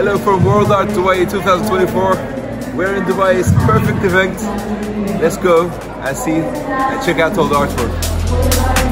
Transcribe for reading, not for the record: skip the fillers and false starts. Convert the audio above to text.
Hello from World Art Dubai 2024. We're in Dubai, it's a perfect event. Let's go and see and check out all the artwork.